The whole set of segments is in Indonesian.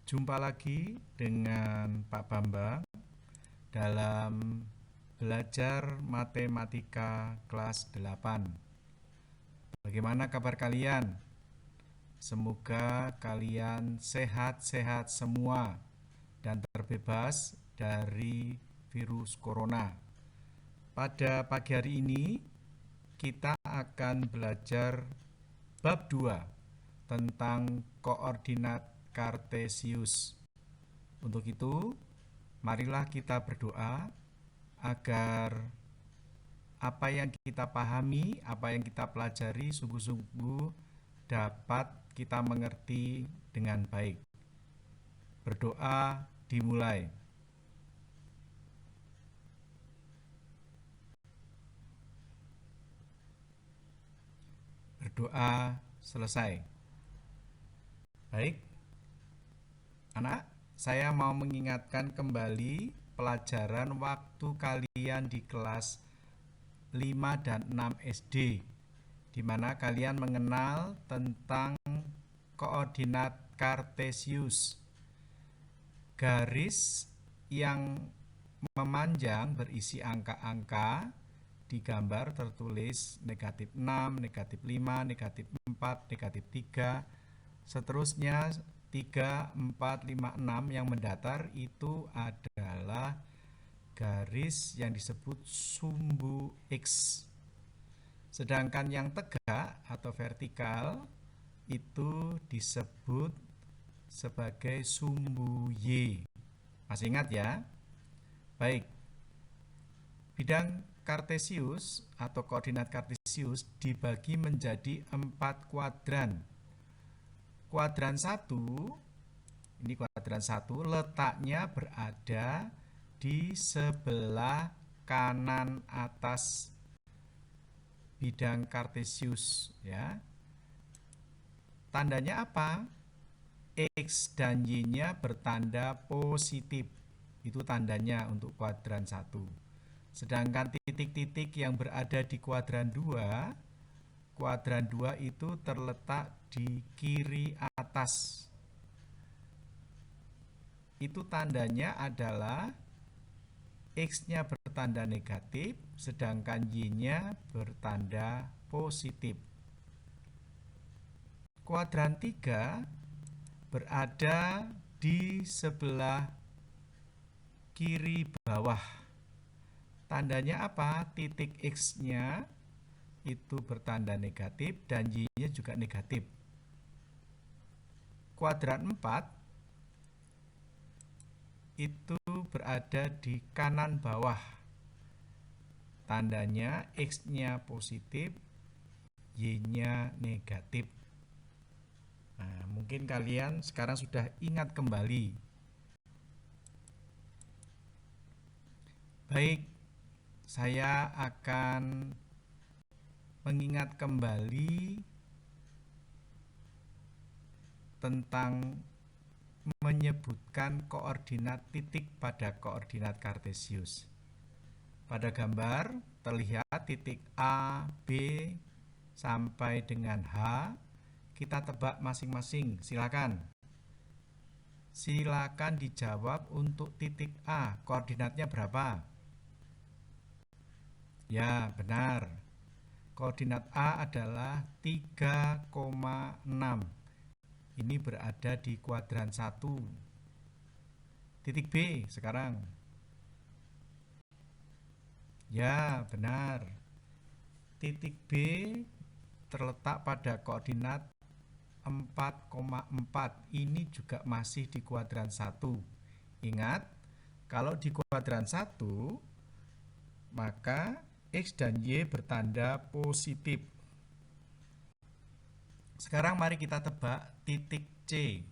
Jumpa lagi dengan Pak Bambang dalam belajar matematika kelas 8. Bagaimana kabar kalian? Semoga kalian sehat-sehat semua dan terbebas dari virus corona. Pada pagi hari ini kita akan belajar bab 2 tentang koordinat Kartesius. Untuk itu, marilah kita berdoa agar apa yang kita pahami, apa yang kita pelajari sungguh-sungguh dapat kita mengerti dengan baik. Berdoa dimulai. Berdoa selesai. Baik, anak, saya mau mengingatkan kembali pelajaran waktu kalian di kelas 5 dan 6 SD, di mana kalian mengenal tentang koordinat Kartesius. Garis yang memanjang berisi angka-angka, di gambar tertulis negatif 6, negatif 5, negatif 4, negatif 3, seterusnya 3, 4, 5, 6 yang mendatar itu adalah garis yang disebut sumbu X. Sedangkan yang tegak atau vertikal itu disebut sebagai sumbu Y. Masih ingat ya? Baik. Bidang Kartesius atau koordinat Kartesius dibagi menjadi 4 kuadran. Kuadran 1, ini kuadran 1, letaknya berada di sebelah kanan atas bidang Kartesius, ya. Tandanya apa? X dan Y-nya bertanda positif. Itu tandanya untuk kuadran 1. Sedangkan titik-titik yang berada di kuadran 2 itu terletak di kiri atas. Itu tandanya adalah X-nya bertanda negatif, sedangkan Y-nya bertanda positif. Kuadran 3 berada di sebelah kiri bawah. Tandanya apa? Titik X-nya itu bertanda negatif dan Y-nya juga negatif. Kuadran 4 itu berada di kanan bawah. Tandanya X-nya positif, Y-nya negatif. Nah, mungkin kalian sekarang sudah ingat kembali. Baik, saya akan mengingat kembali tentang menyebutkan koordinat titik pada koordinat Kartesius. Pada gambar terlihat titik A, B, sampai dengan H. Kita tebak masing-masing, silakan. Silakan dijawab untuk titik A, koordinatnya berapa? Ya, benar. Koordinat A adalah 3,6. Ini berada di kuadran 1. Titik B sekarang. Ya, benar. Titik B terletak pada koordinat 4,4. Ini juga masih di kuadran 1. Ingat, kalau di kuadran 1, maka X dan Y bertanda positif. Sekarang mari kita tebak titik C.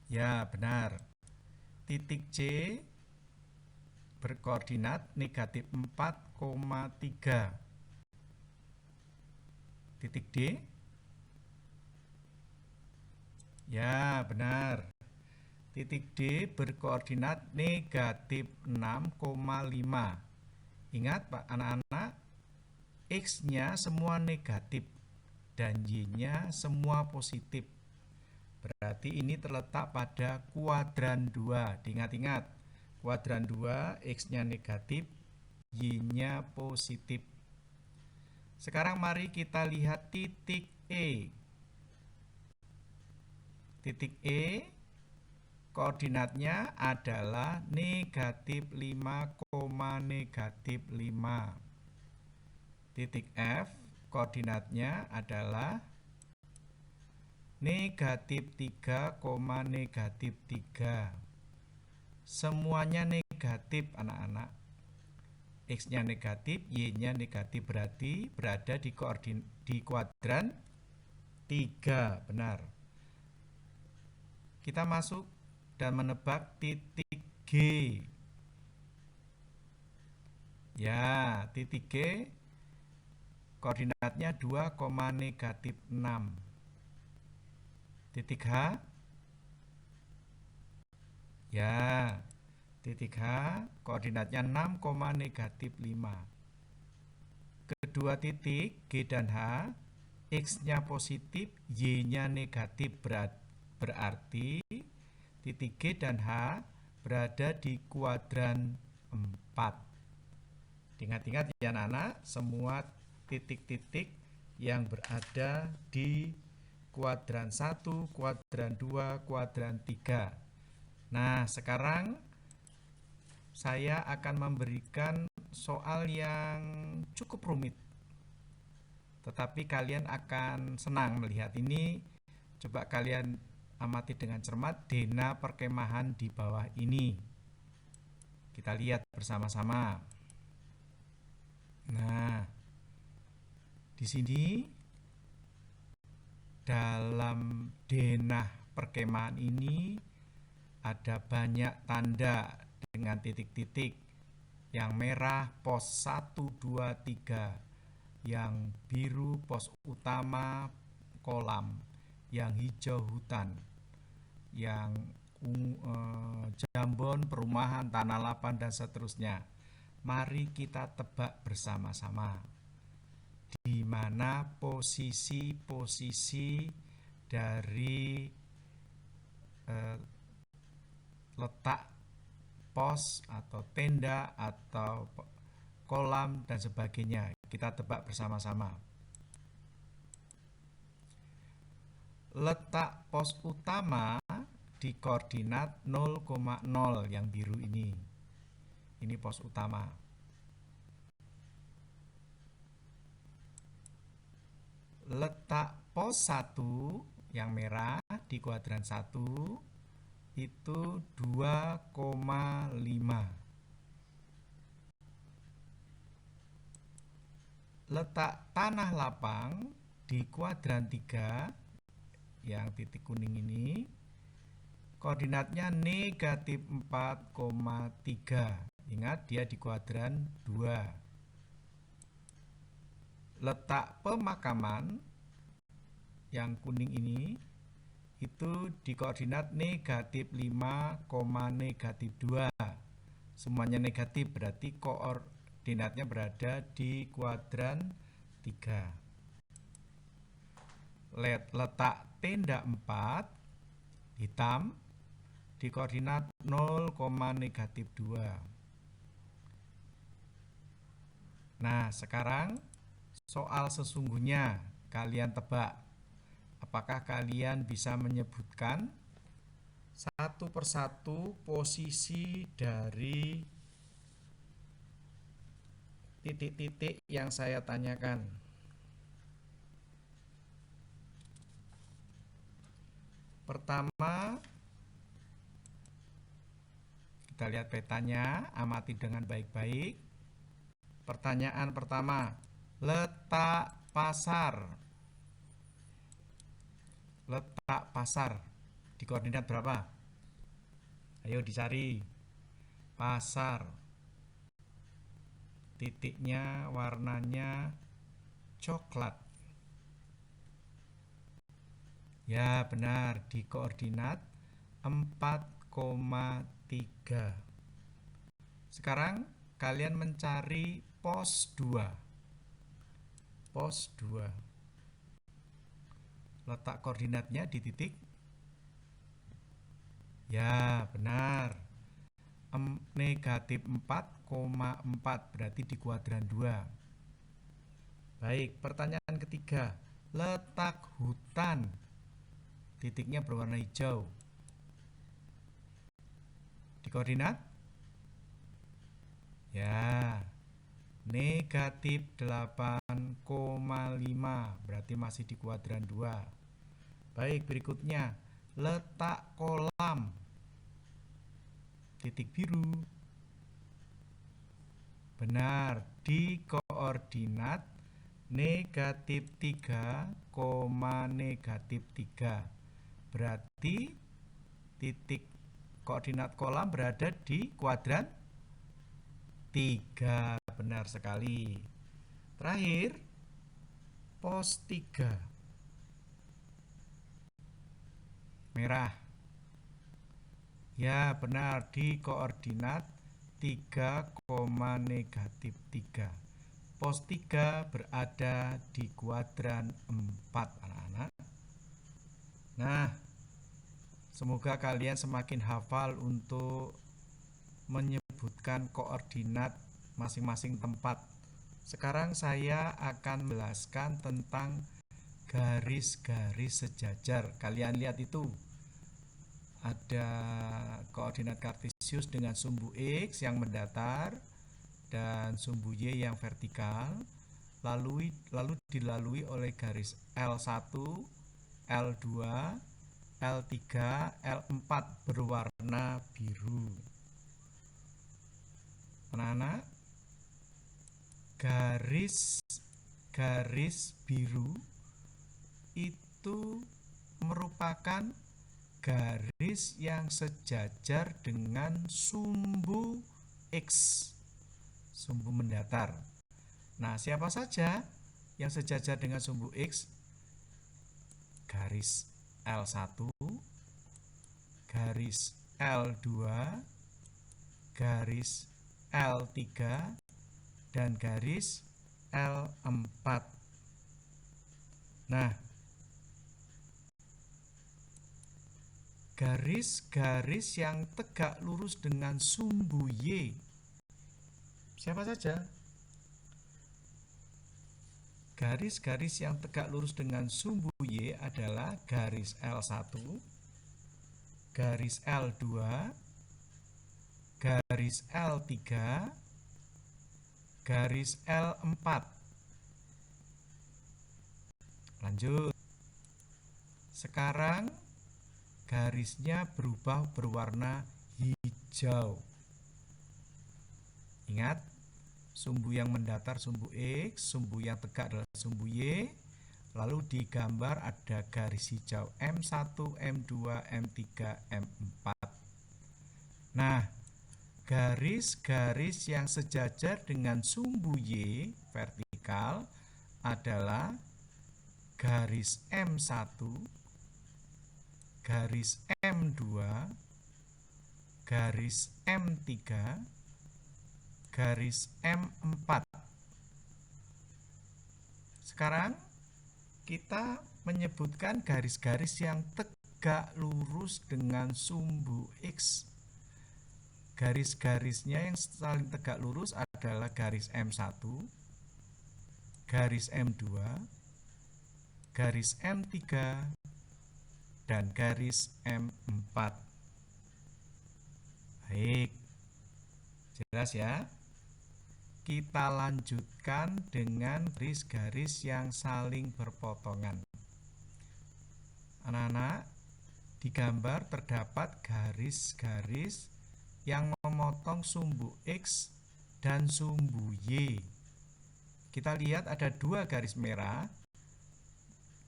Ya, benar. Titik C berkoordinat negatif 4,3. Titik D. Ya, benar. Titik D berkoordinat negatif 6,5. Ingat Pak anak-anak, X-nya semua negatif dan Y-nya semua positif. Berarti ini terletak pada kuadran 2. Diingat-ingat, kuadran 2 X-nya negatif, Y-nya positif. Sekarang mari kita lihat titik E. Titik E koordinatnya adalah negatif 5, negatif 5. Titik F koordinatnya adalah negatif 3, negatif 3. Semuanya negatif anak-anak. X-nya negatif, Y-nya negatif, berarti berada di kuadran 3, benar. Kita masuk dan menebak titik G. Ya, titik G koordinatnya 2, negatif 6. Titik H. Ya, titik H koordinatnya 6, negatif 5. Kedua titik G dan H, X-nya positif, Y-nya negatif, berarti titik G dan H berada di kuadran 4. Ingat-ingat ya anak-anak, semua titik-titik yang berada di kuadran 1, kuadran 2, kuadran 3. Nah, sekarang saya akan memberikan soal yang cukup rumit. Tetapi kalian akan senang melihat ini. Coba kalian amati dengan cermat dena perkemahan di bawah ini. Kita lihat bersama-sama. Nah, di sini dalam denah perkemahan ini ada banyak tanda dengan titik-titik. Yang merah pos 1, 2, 3. Yang biru pos utama kolam. Yang hijau hutan. Yang jambon perumahan, tanah lapang, dan seterusnya. Mari kita tebak bersama-sama di mana posisi-posisi dari letak pos atau tenda atau kolam dan sebagainya. Kita tebak bersama-sama. Letak pos utama di koordinat 0,0 yang biru ini. Ini pos utama. Letak pos 1 yang merah di kuadran 1 itu 2,5. Letak tanah lapang di kuadran 3 yang titik kuning ini koordinatnya negatif 4,3. Ingat, dia di kuadran 2. Letak pemakaman yang kuning ini itu di koordinat negatif 5, negatif 2. Semuanya negatif, berarti koordinatnya berada di kuadran 3. Letak tenda 4 hitam di koordinat 0, negatif 2. Nah, sekarang soal sesungguhnya kalian tebak. Apakah kalian bisa menyebutkan satu persatu posisi dari titik-titik yang saya tanyakan? Pertama, kita lihat petanya, amati dengan baik-baik. Pertanyaan pertama, letak pasar. Letak pasar di koordinat berapa? Ayo dicari. Pasar. Titiknya warnanya coklat. Ya, benar, di koordinat 4,3. Sekarang kalian mencari pos 2. Pos 2. Letak koordinatnya di titik Ya, benar. Negatif 4,4 berarti di kuadran 2. Baik, pertanyaan ketiga. Letak hutan. Titiknya berwarna hijau. Di koordinat? Ya, negatif 8,5 berarti masih di kuadran 2. Baik, berikutnya. Letak kolam. Titik biru. Benar, di koordinat negatif 3, negatif 3. Berarti titik koordinat kolam berada di kuadran 3. Benar sekali. Terakhir, pos 3. Merah. Ya, benar, di koordinat 3, negatif 3. Pos 3 berada di kuadran 4, anak-anak. Nah, semoga kalian semakin hafal untuk menyebutkan koordinat masing-masing tempat. Sekarang saya akan menjelaskan tentang garis-garis sejajar. Kalian lihat itu. Ada koordinat kartesius dengan sumbu X yang mendatar dan sumbu Y yang vertikal, lalu dilalui oleh garis L1, L2, L3, L4 berwarna biru. Anak-anak, garis biru itu merupakan garis yang sejajar dengan sumbu X, sumbu mendatar. Nah, siapa saja yang sejajar dengan sumbu X? Garis L1, garis L2, garis L3, dan garis L4. Nah, garis-garis yang tegak lurus dengan sumbu Y. Siapa saja? Garis-garis yang tegak lurus dengan sumbu Y adalah garis L1, garis L2, garis L3, garis L4. Lanjut. Sekarang garisnya berubah berwarna hijau. Ingat, sumbu yang mendatar sumbu X, sumbu yang tegak adalah sumbu Y. Lalu digambar ada garis hijau M1, M2, M3, M4. Nah, garis-garis yang sejajar dengan sumbu Y vertikal adalah garis M1, garis M2, garis M3, garis M4. Sekarang kita menyebutkan garis-garis yang tegak lurus dengan sumbu X. Garis-garisnya yang saling tegak lurus adalah garis M1, garis M2, garis M3, dan garis M4. Baik, jelas ya. Kita lanjutkan dengan garis-garis yang saling berpotongan. Anak-anak, di gambar terdapat garis-garis yang memotong sumbu X dan sumbu Y. Kita lihat ada dua garis merah,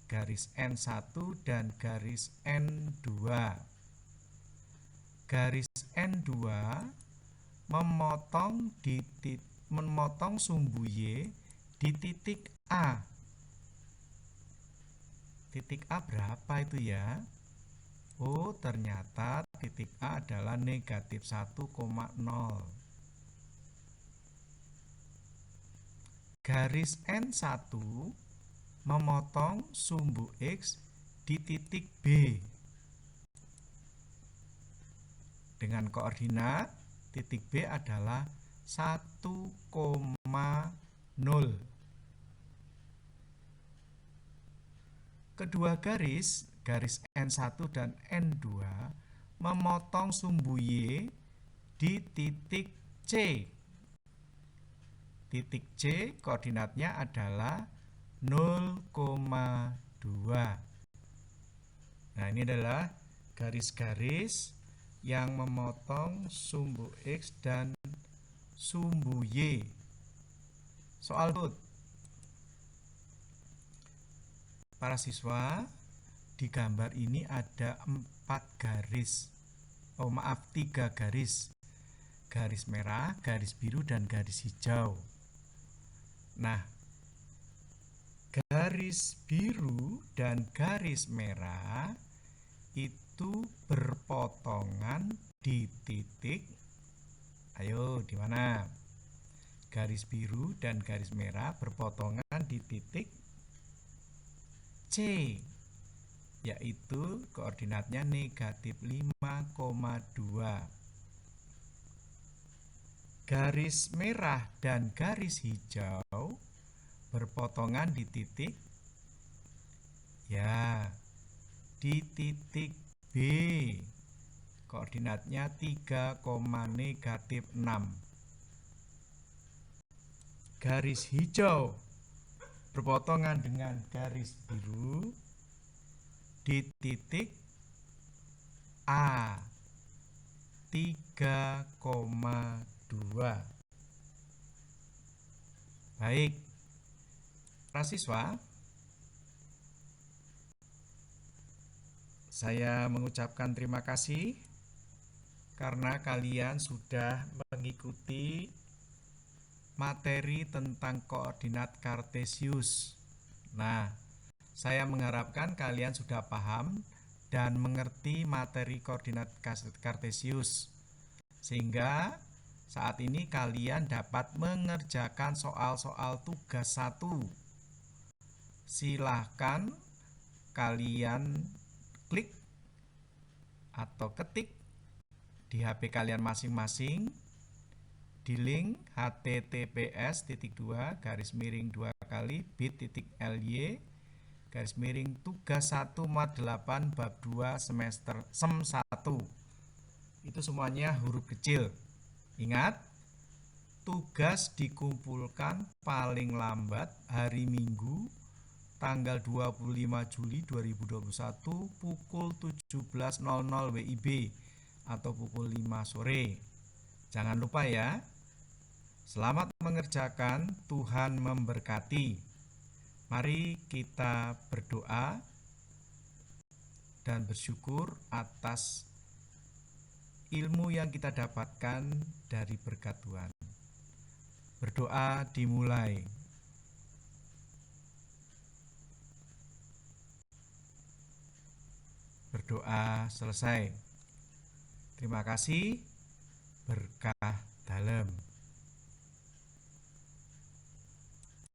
garis N1 dan garis N2. Garis N2 memotong sumbu Y di titik A. Titik A berapa itu ya? Oh, ternyata titik A adalah negatif 1,0. Garis N1 memotong sumbu X di titik B. dengan koordinat titik B adalah 1,0. Kedua garis N1 dan N2 memotong sumbu Y di titik C. Titik C koordinatnya adalah 0,2. Nah, ini adalah garis-garis yang memotong sumbu X dan sumbu Y. Soal berikut. Para siswa, di gambar ini ada 3 garis. Garis merah, garis biru, dan garis hijau. Nah, garis biru dan garis merah itu berpotongan di titik, ayo di mana? Garis biru dan garis merah berpotongan di titik C, yaitu koordinatnya negatif 5,2. Garis merah dan garis hijau berpotongan di titik, ya, di titik B, koordinatnya 3,-6. Garis hijau berpotongan dengan garis biru di titik A, 3,2. Baik, para siswa, saya mengucapkan terima kasih karena kalian sudah mengikuti materi tentang koordinat kartesius. Nah, saya mengharapkan kalian sudah paham dan mengerti materi koordinat kartesius, sehingga saat ini kalian dapat mengerjakan soal-soal tugas 1. Silahkan kalian klik atau ketik di HP kalian masing-masing di link https://bit.ly/tugas 1 mat 8 bab 2 semester sem 1. Itu semuanya huruf kecil. Ingat, tugas dikumpulkan paling lambat hari Minggu tanggal 25 Juli 2021 pukul 17.00 WIB atau pukul 5 sore. Jangan lupa ya. Selamat mengerjakan, Tuhan memberkati. Mari kita berdoa dan bersyukur atas ilmu yang kita dapatkan dari berkat Tuhan. Berdoa dimulai. Berdoa selesai. Terima kasih. Berkah dalam.